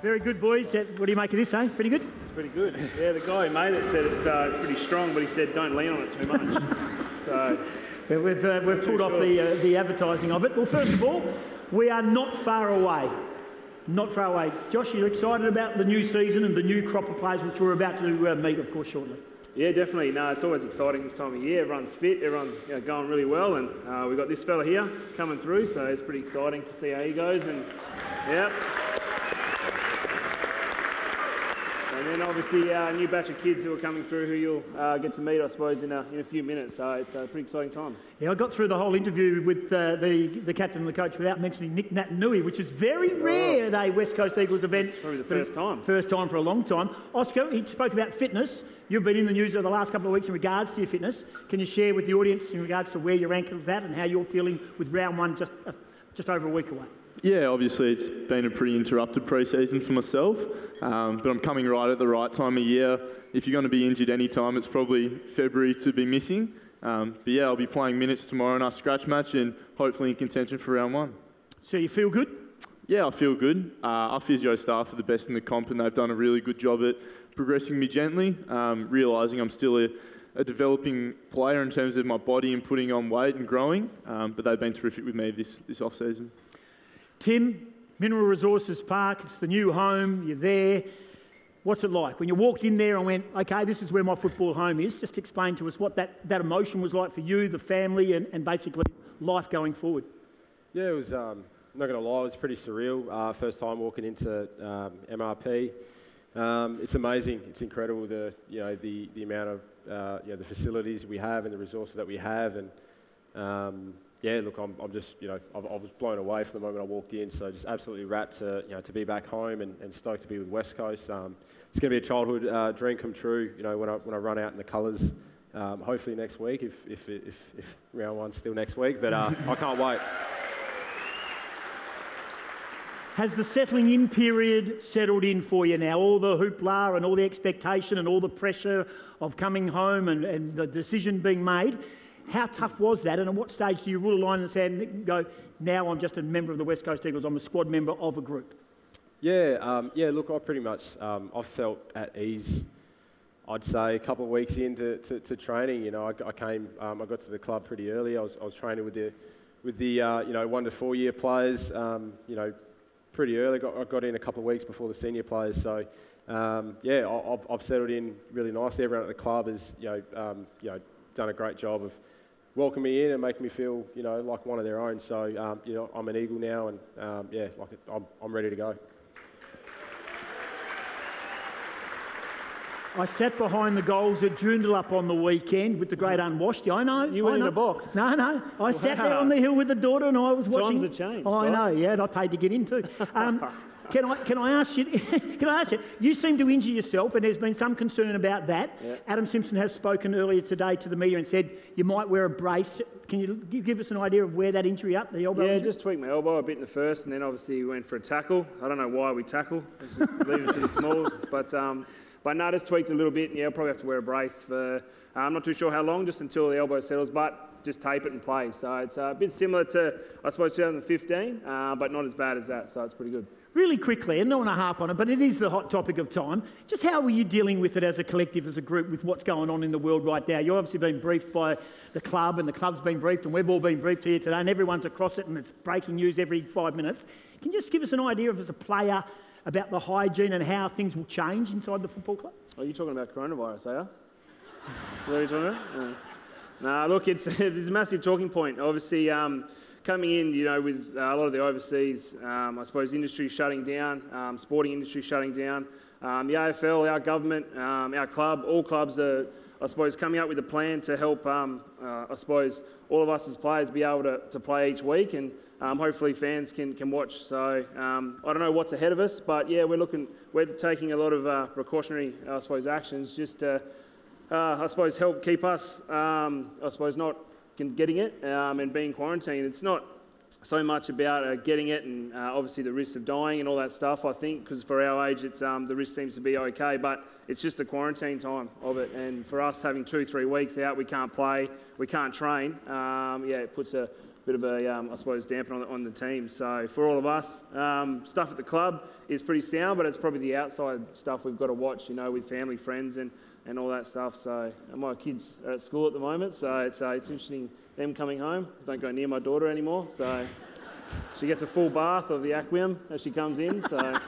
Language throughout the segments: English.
Very good, boys. What do you make of this, eh? Pretty good? It's pretty good. Yeah, the guy who made it said it's pretty strong, but he said don't lean on it too much. So we've pulled off the advertising of it. Well, first of all, we are not far away. Not far away. Josh, you're excited about the new season and the new crop of players which we're about to meet, of course, shortly. Yeah, definitely. No, it's always exciting this time of year. Everyone's fit, everyone's going really well, and we've got this fella here coming through, so it's pretty exciting to see how he goes. And yeah. And then obviously a new batch of kids who are coming through who you'll get to meet, I suppose, in a few minutes. So it's a pretty exciting time. Yeah, I got through the whole interview with the captain and the coach without mentioning Nick Naitanui, which is very rare at a West Coast Eagles event. Probably the first time. First time for a long time. Oscar, he spoke about fitness. You've been in the news over the last couple of weeks in regards to your fitness. Can you share with the audience in regards to where your ankle's at and how you're feeling with round one just over a week away? Yeah, obviously it's been a pretty interrupted pre-season for myself, but I'm coming right at the right time of year. If you're going to be injured any time, it's probably February to be missing. But yeah, I'll be playing minutes tomorrow in our scratch match and hopefully in contention for round one. So you feel good? Yeah, I feel good. Our physio staff are the best in the comp and they've done a really good job at progressing me gently, realising I'm still a developing player in terms of my body and putting on weight and growing, but they've been terrific with me this off-season. Tim, Mineral Resources Park, it's the new home, you're there. What's it like? When you walked in there and went, okay, this is where my football home is, just explain to us what that emotion was like for you, the family, and basically life going forward. Yeah, it was, I'm not going to lie, it was pretty surreal. First time walking into MRP. It's amazing, it's incredible the amount of the facilities we have and the resources that we have, and yeah, look, I'm just, I was blown away from the moment I walked in, so just absolutely rapt to be back home and stoked to be with West Coast. It's going to be a childhood dream come true, when I run out in the colours, hopefully next week, if round one's still next week, but I can't wait. Has the settling in period settled in for you now? All the hoopla and all the expectation and all the pressure of coming home and the decision being made. How tough was that, and at what stage do you rule a line in the sand and go, now I'm just a member of the West Coast Eagles, I'm a squad member of a group? Yeah, look, I pretty much, I've felt at ease, I'd say, a couple of weeks into training. I got to the club pretty early. I was training with the 1 to 4 year players, pretty early. I got in a couple of weeks before the senior players, so yeah, I've settled in really nicely. Everyone at the club has, done a great job of welcoming me in and making me feel, like one of their own. So, I'm an Eagle now, and yeah, I'm ready to go. I sat behind the goals at Joondalup on the weekend with the great Unwashed. I know. You were in a box? No. I sat there on the hill with the daughter and I was watching. Times have changed. I know, yeah, and I paid to get in too. Can I ask you? Can I ask you? You seem to injure yourself, and there's been some concern about that. Yeah. Adam Simpson has spoken earlier today to the media and said you might wear a brace. Can you give us an idea of where that injury up, the elbow? Yeah, injury? just tweaked my elbow a bit in the first, and then obviously we went for a tackle. I don't know why we tackle. Leave it to the smalls, but no, just tweaked a little bit. And yeah, I'll probably have to wear a brace for. I'm not too sure how long, just until the elbow settles, but just tape it and play. So it's a bit similar to, I suppose, 2015, but not as bad as that. So it's pretty good. Really quickly, and I don't want to harp on it, but it is the hot topic of time. Just how are you dealing with it as a collective, as a group, with what's going on in the world right now? You've obviously been briefed by the club, and the club's been briefed, and we've all been briefed here today, and everyone's across it, and it's breaking news every 5 minutes. Can you just give us an idea of, as a player, about the hygiene and how things will change inside the football club? Are you talking about coronavirus, are you? Is that what you're talking about? No, look, it's a massive talking point. Obviously, coming in, with a lot of the overseas, I suppose, industry shutting down, sporting industry shutting down, the AFL, our government, our club, all clubs are, I suppose, coming up with a plan to help, I suppose, all of us as players be able to play each week, and hopefully fans can watch. So I don't know what's ahead of us, but yeah, we're taking a lot of precautionary, I suppose, actions just to, I suppose, help keep us, I suppose, not getting it and being quarantined. It's not so much about getting it and obviously the risk of dying and all that stuff, I think, because for our age, it's the risk seems to be okay, but it's just the quarantine time of it. And for us having 2-3 weeks out, we can't play, we can't train, yeah, it puts a bit of a, I suppose, dampen on the team. So for all of us, stuff at the club is pretty sound, but it's probably the outside stuff we've got to watch, you know, with family, friends, and all that stuff. So my kids are at school at the moment, so it's interesting them coming home. Don't go near my daughter anymore, so she gets a full bath of the Aquarium as she comes in. So.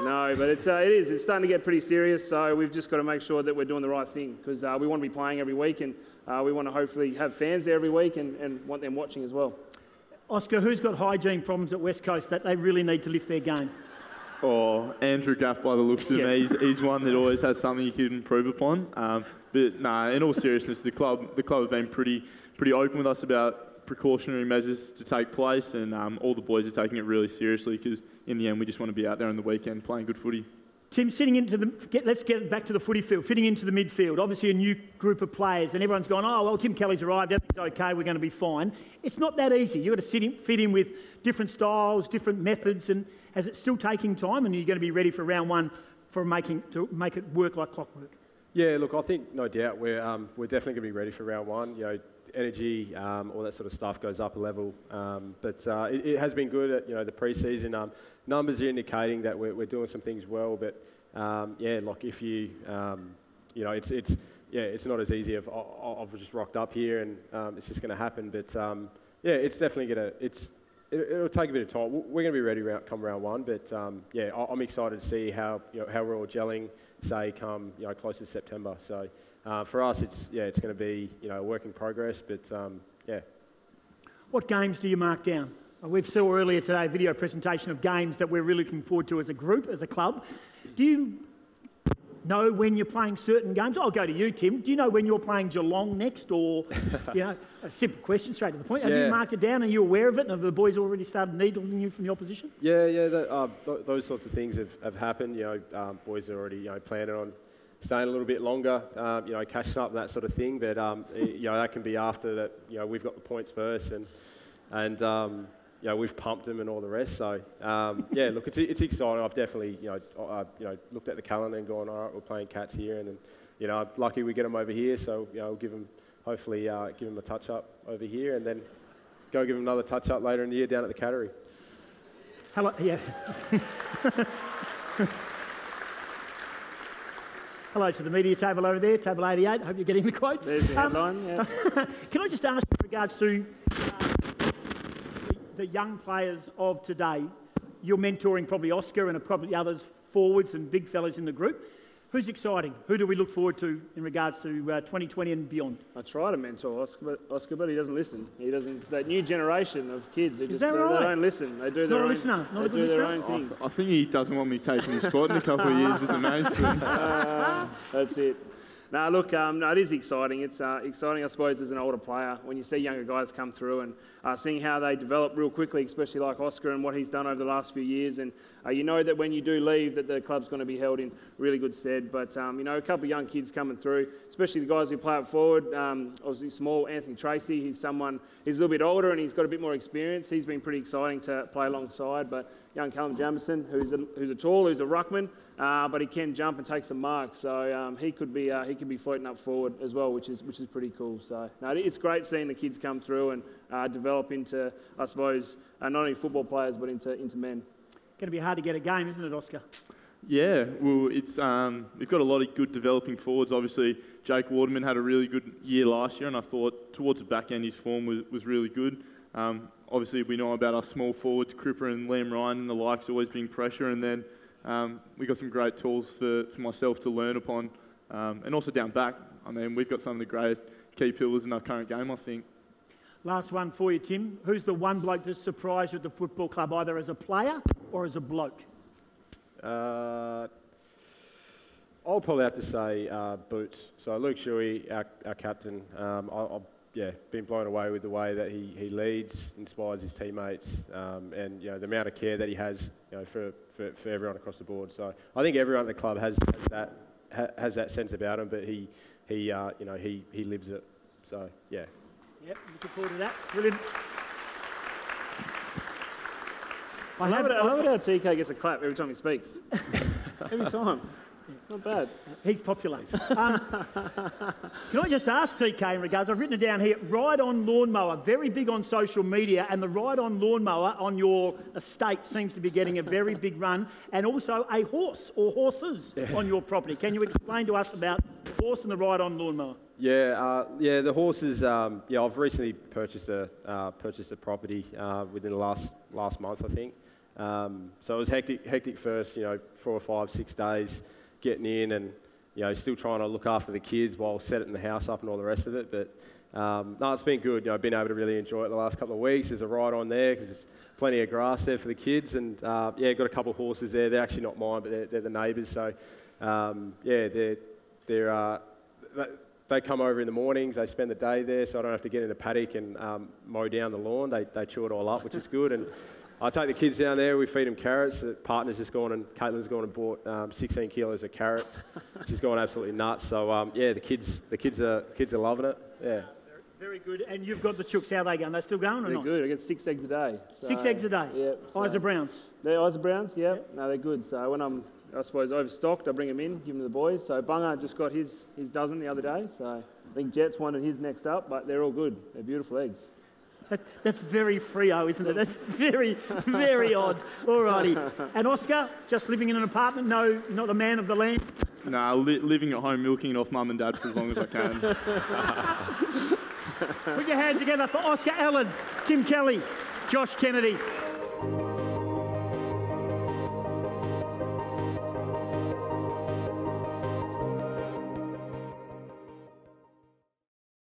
No, but it is. It's starting to get pretty serious, so we've just got to make sure that we're doing the right thing because we want to be playing every week and we want to hopefully have fans there every week and want them watching as well. Oscar, who's got hygiene problems at West Coast that they really need to lift their game? Oh, Andrew Gaff, by the looks of him, he's one that always has something he can improve upon. But no, in all seriousness, the club have been pretty open with us about precautionary measures to take place, and all the boys are taking it really seriously because in the end we just want to be out there on the weekend playing good footy. Tim, let's get back to the footy field, fitting into the midfield. Obviously a new group of players and everyone's gone, oh, well, Tim Kelly's arrived, everything's okay, we're going to be fine. It's not that easy. You've got to fit in with different styles, different methods, and is it still taking time and you're going to be ready for round one to make it work like clockwork? Yeah, look, I think no doubt we're definitely going to be ready for round one. You know, energy, all that sort of stuff goes up a level. But it has been good at, you know, the pre-season. Numbers are indicating that we're doing some things well, but yeah, like if you, you know, it's not as easy. I've just rocked up here and it's just going to happen. But yeah, it's definitely going to. It'll take a bit of time. We're going to be ready come round one, but yeah, I'm excited to see how we're all gelling. Say come close to September. So for us, it's going to be a work in progress. But yeah. What games do you mark down? We saw earlier today a video presentation of games that we're really looking forward to as a group, as a club. Do you know when you're playing certain games? I'll go to you, Tim. Do you know when you're playing Geelong next, or a simple question straight to the point? Have you marked it down? Are you aware of it? And have the boys already started needling you from the opposition? Yeah. Those sorts of things have happened. Boys are already planning on staying a little bit longer. Catching up and that sort of thing. But that can be after that. We've got the points first, and we've pumped them and all the rest. So yeah, look, it's exciting. I've definitely looked at the calendar and gone, all right, we're playing Cats here, and then lucky we get them over here. So we'll give them hopefully give them a touch up over here, and then go give them another touch up later in the year down at the Cattery. Hello, yeah. Hello to the media table over there, table 88. I hope you're getting the quotes. There's the headline, yeah. Can I just ask in regards to the young players of today, you're mentoring probably Oscar and probably others forwards and big fellas in the group. Who's exciting? Who do we look forward to in regards to 2020 and beyond? I try to mentor Oscar, but he doesn't listen. He doesn't. It's that new generation of kids. They that right? They don't listen. They do their own. Listener. Not they a good do listener. Their own thing. I think he doesn't want me taking his spot in a couple of years as a mainstream. That's it. No, look, it is exciting. It's exciting, I suppose, as an older player when you see younger guys come through and seeing how they develop real quickly, especially like Oscar and what he's done over the last few years. And you know that when you do leave, that the club's going to be held in really good stead. But a couple of young kids coming through, especially the guys who play it forward. Obviously, small Anthony Tracy. He's a little bit older and he's got a bit more experience. He's been pretty exciting to play alongside. But young Callum Jamieson, who's a ruckman. But he can jump and take some marks, so he could be floating up forward as well, which is pretty cool. So no, it's great seeing the kids come through and develop into, I suppose, not only football players but into men. Going to be hard to get a game, isn't it, Oscar? Yeah, well, it's we've got a lot of good developing forwards. Obviously, Jake Waterman had a really good year last year, and I thought towards the back end his form was really good. Obviously, we know about our small forwards, Cripper and Liam Ryan and the likes, always being pressure, and then we got some great tools for myself to learn upon, and also down back. I mean, we've got some of the great key pillars in our current game, I think. Last one for you, Tim. Who's the one bloke that surprised you at the football club, either as a player or as a bloke? I'll probably have to say Boots. So Luke Shuey, our captain, I've been blown away with the way that he leads, inspires his teammates, and the amount of care that he has for everyone across the board. So I think everyone at the club has that sense about him, but he lives it. So yeah. Yep, looking forward to that. Brilliant. I love it how TK gets a clap every time he speaks. Every time. Not bad. He's popular. Can I just ask TK in regards, I've written it down here, ride-on lawnmower, very big on social media, and the ride-on lawnmower on your estate seems to be getting a very big run, and also a horse or horses on your property. Can you explain to us about the horse and the ride-on lawnmower? Yeah, the horses. I've recently purchased a property within the last month, I think. So it was hectic first, 4 or 5, 6 days getting in and, still trying to look after the kids while setting the house up and all the rest of it. But, no, it's been good. I've been able to really enjoy it the last couple of weeks. There's a ride on there because there's plenty of grass there for the kids. And, got a couple of horses there. They're actually not mine, but they're the neighbours. So, they come over in the mornings. They spend the day there, so I don't have to get in the paddock and mow down the lawn. They chew it all up, which is good. And I take the kids down there, we feed them carrots. The partner's just gone and Caitlin's gone and bought 16 kilos of carrots. She's gone absolutely nuts. So the kids are loving it. Yeah. Very good. And you've got the chooks. How are they going? They still going or they're not? Good. I get 6 eggs a day. So, 6 eggs a day? Yeah. So Isa Browns? They're Isa Browns, yeah. No, they're good. So when I'm, I suppose, overstocked, I bring them in, give them to the boys. So Bunga just got his dozen the other day. So I think Jet's wanted his next up, but they're all good. They're beautiful eggs. That's very Freo, isn't it? That's very, very odd. Alrighty. And Oscar, just living in an apartment? No, not a man of the land? Nah, living at home, milking it off mum and dad for as long as I can. Put your hands together for Oscar Allen, Tim Kelly, Josh Kennedy.